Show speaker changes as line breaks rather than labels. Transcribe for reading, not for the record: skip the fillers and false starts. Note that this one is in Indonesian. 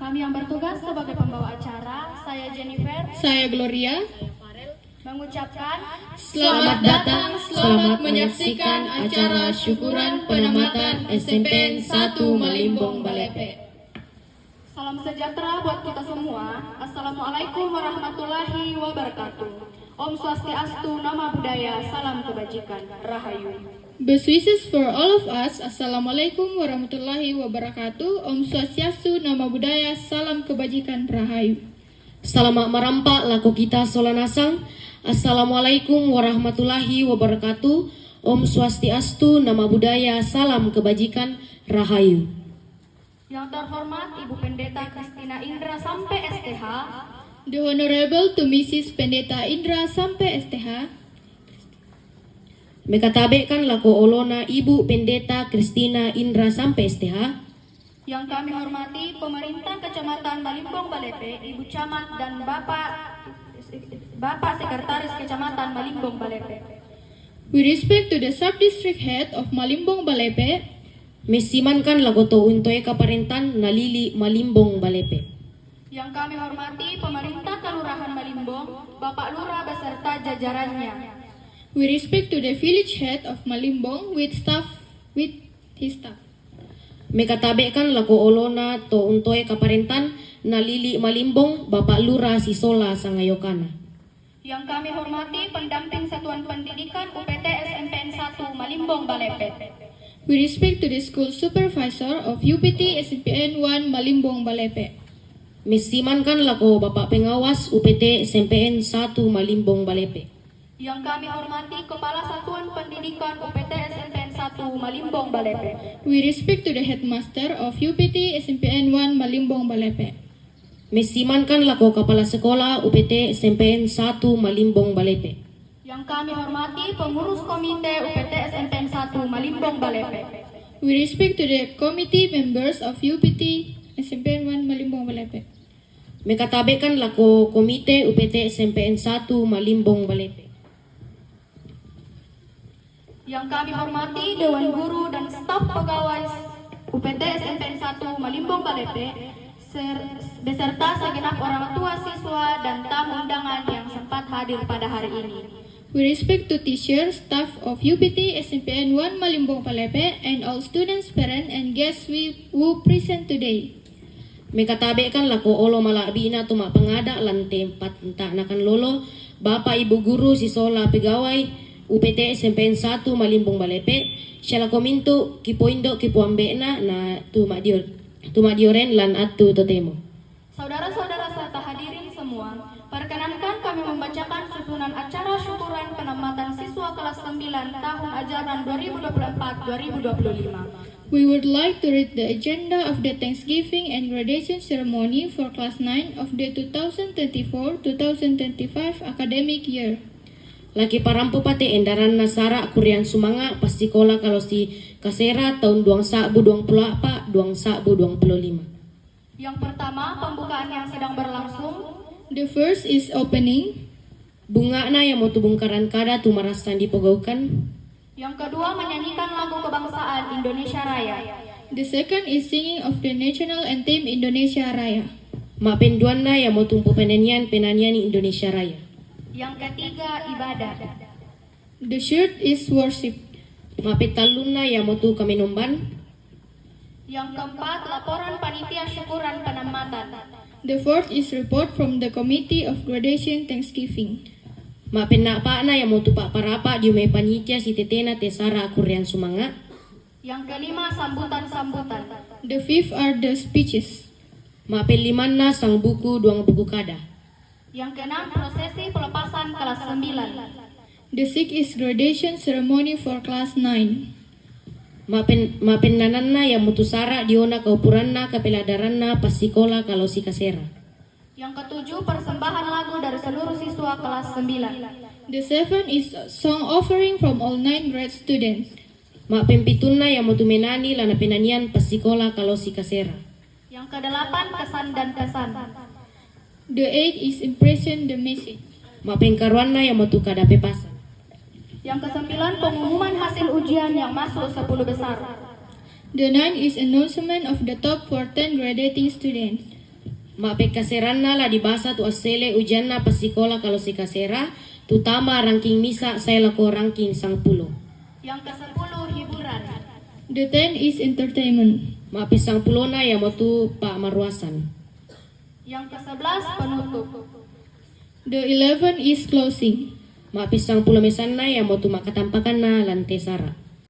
Kami yang bertugas sebagai pembawa acara, saya Jennifer,
Saya Gloria.
mengucapkan
Selamat datang, selamat menyaksikan acara syukuran penamatan SMPN 1 Malimbong Balepe.
salam sejahtera buat kita semua. Assalamualaikum warahmatullahi wabarakatuh. Om Swastiastu, Nama Budaya, Salam Kebajikan, Rahayu.
Best wishes for all of us. Assalamualaikum warahmatullahi wabarakatuh. Om Swastiastu, Nama Budaya, Salam Kebajikan, Rahayu.
Selamat merampak laku kita solanasang. Assalamualaikum warahmatullahi wabarakatuh. Om Swastiastu, Nama Budaya, Salam Kebajikan, Rahayu.
Yang terhormat Ibu Pendeta Kristina Indra sampai STH,
The Honorable to Mrs. Pendeta Indra sampai STH.
Mekatabekan laku olona Ibu Pendeta Kristina Indra sampai STH.
yang kami hormati Pemerintah Kecamatan Malimbong Balepe, Ibu Camat dan Bapak Sekretaris Kecamatan Malimbong Balepe.
We respect to the Sub-District Head of Malimbong Balepe.
Mesimankan laku to untoy kaparentan nalili Malimbong Balepe.
Yang kami hormati Pemerintah Kelurahan Malimbong, Bapak Lurah beserta jajarannya.
We respect to the Village Head of Malimbong with his staff.
Mekatabekan laku olona to untoy kaparentan nalili Malimbong Bapak Lurah Sisola Sangayokana.
Yang kami hormati Pendamping Satuan Pendidikan UPT SMPN 1 Malimbong Balepe.
We respect to the School Supervisor of UPT SMPN 1 Malimbong Balepe.
Mesimankan laku Bapak Pengawas UPT SMPN 1 Malimbong Balepe.
Yang kami hormati Kepala Satuan Pendidikan UPT SMPN 1 Malimbong Balepe.
We respect to the Headmaster of UPT SMPN 1 Malimbong Balepe.
Mesimankan laku Kepala Sekolah UPT SMPN 1 Malimbong Balepe.
Yang kami hormati Pengurus Komite UPT SMPN 1 Malimbong Balepe.
We respect to the committee members of UPT SMPN 1 Malimbong Balepe.
Mekatabekan laku Komite UPT SMPN 1 Malimbong Balepe.
Yang kami hormati Dewan Guru dan staf pegawai UPT SMPN 1 Malimbong Balepe beserta segenap orang tua siswa dan tamu undangan yang sempat hadir pada hari ini.
We respect to teachers, staff of UPT SMPN 1 Malimbong Balepe and all students, parents, and guests who present today.
Mekatabekan laku olo malabi na tuma pengada lante 4 nakan lolo Bapak Ibu Guru Sisola Pegawai UPT SMPN 1 Malimbong Balepe. Syala kominto kipoindo kipuambe na tumadioren lan atu totemo.
Saudara-saudara serta hadirin semua, perkenankan kami membacakan susunan acara syukuran penamatan siswa kelas 9 tahun ajaran 2024-2025.
We would like to read the agenda of the Thanksgiving and graduation ceremony for Class 9 of the 2024-2025 academic year.
Laki parampo pate endaran nasara kurian sumanga pasikola kalau si kasera tahun 2024 2025.
Yang pertama, pembukaan yang sedang berlangsung.
The first is opening.
Bunga na yang mau tubungkaran kada tumarasan dipogaukan.
Yang kedua, menyanyikan lagu kebangsaan Indonesia Raya.
The second is singing of the national anthem Indonesia Raya.
Mapenduan na yang mau tumpu penyanyian Indonesia Raya.
Yang ketiga, ibadah.
The third is worship.
Mapetalun na yang mau tu kamenomban.
Yang keempat, laporan panitia syukuran penamatan.
The fourth is report from the Committee of Graduation Thanksgiving.
Mapenapa na yang mau tu pak parapa di umay panitia si tetena tesara kurian sumanga.
Yang kelima, sambutan-sambutan.
The fifth are the speeches.
Mapeliman na sang buku duang buku kada.
Yang keenam, prosesi pelepasan kelas 9.
The sixth is graduation ceremony for class 9.
Mapennanan na yang mutusara diona kaupuran na kapeladaran na pasikola kalau si kasera.
Yang ketujuh, persembahan lagu dari seluruh siswa kelas 9.
The seventh is song offering from all 9 grade students.
Mapempitun na yang mutumenani lana penanian pasikola kalau si kasera.
Yang kedelapan, kesan dan pesan.
The eighth is impression the message.
Mapengkaruan na yang mutu kada pepasan.
Yang kesembilan, pengumuman hasil ujian yang masuk 10 besar.
The ninth is announcement of the top for 10 graduating students.
Mape kaseran na la dibasa tu asele ujian na pasikola kalau si kasera. Tutama ranking misa saya lako ranking 10.
Yang ke-10 hiburan.
The 10 is entertainment.
Mape 10 na yang mau tu Pak Marwasan.
Yang ke-11 penutup.
The 11 is closing.
Mape 10 mesan na yang mau tu makatampakan na lantai sara.